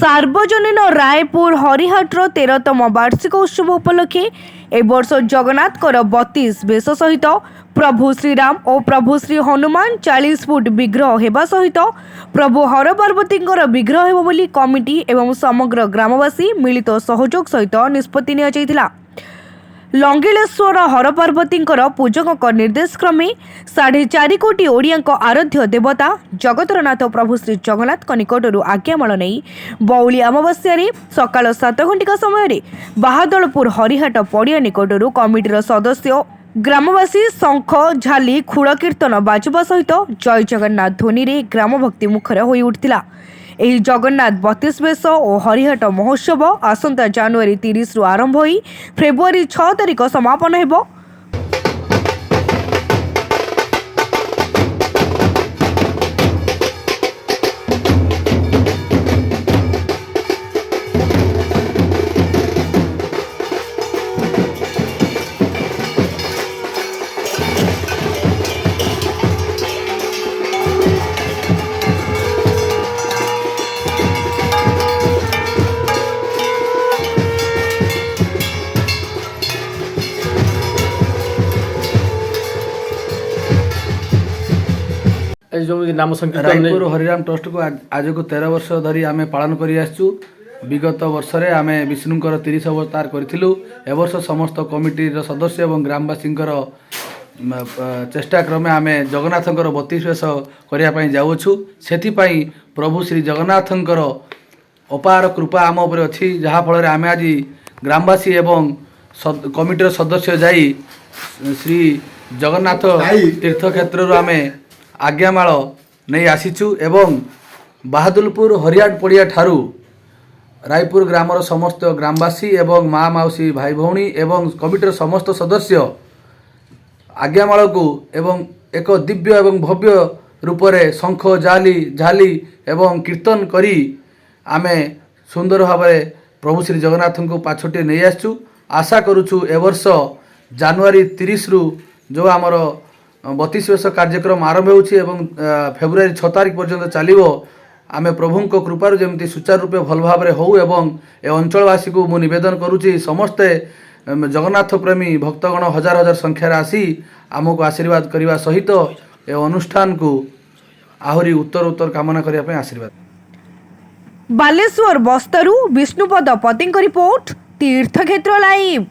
सार्वजनीन रायपुर हरिहाटर 13तम वार्षिक उत्सव उपलक्षे ए वर्ष जगन्नाथ 32 बेश सहित प्रभु श्रीराम और प्रभु श्री हनुमान 40 फुट विग्रह हेबा सहित प्रभु हरपार्वती विग्रह हेबो बोली कमिटी एवं समग्र ग्रामवासी मिलित सहयोग सहित निष्पत्ति निया लंगिलेश्वर हरपार्वती पूजक निर्देश क्रमे 4.5 कोटी ओडिया आराध्य देवता जगतरनाथ प्रभु श्री जगन्नाथ निकटर आज्ञामाल नहीं बौली अमावास्या सकाल 7 घंटिका समय बाहादलपुर हरिहाट पड़िया निकटर कमिटीर सदस्य ग्रामवासी शंख झाली खुड़ कीर्तन बाजुवा सहित जय जगन्नाथ ध्वनि रे ग्राम भक्ति मुखर होई उठिला। एही जगन्नाथ 32 बेश और हरिहाट महोत्सव आसंता जनवरी 30 रु आरंभ होई फेब्रुआरी 6 तारिख समापन हेबो। जो नाम संकीर्तन रायपुर हरिराम ट्रस्ट को आज को 13 वर्ष धरी आमे पालन करी आसचु। विगत वर्ष रे आमे विष्णुकर 30 अवतार करथिलु। ए वर्ष समस्त कमिटी सदस्य एवं ग्रामवासी चेष्टा क्रमे आमे जगन्नाथंकर 32 बेश करिया पई जाउछु। सेथि पई प्रभु श्री जगन्नाथंकर अपार कृपा आम उपर अछि, जहा फल रे आमे आज ग्रामवासी एवं कमिटीर सदस्य जाई श्री जगन्नाथ तीर्थ क्षेत्र रो आमे आज्ञामाल नहीं आसीचु एवं बाहादुलपुर हरियाट पड़िया ठारू रायपुर ग्रामर समस्त ग्रामवासी एवं माँ माउसी भाई भौणी एवं कमिटीर समस्त सदस्य आज्ञामाल को एवं एक दिव्य एवं भव्य रूप से शंख झाली एवं कीर्तन करी आमे सुंदर भाव प्रभु श्री जगन्नाथ को पाछटे नहीं आसचु। आशा करुचु ए वर्ष जनवरी 30 रु जो आमर 32 बेश कार्यक्रम आरंभ होउछि एवं फेब्रुआरी 6 तारिख पर्यंत चलिबो। आमे प्रभु को कृपारु जेमती सुचारू रूपे भल भाव रे होउ एवं ए अंचलवासी को मु निवेदन करुछि समस्ते जगन्नाथ प्रेमी भक्तगण हजार हजार संख्यार आसी आमको आशीर्वाद करने सहित ए अनुष्ठान को आहुरी उत्तर कामना करिया पय आशीर्वाद। बालेश्वर बस्तरु विष्णुपद पतिंक रिपोर्ट तीर्थक्षेत्र लाइव।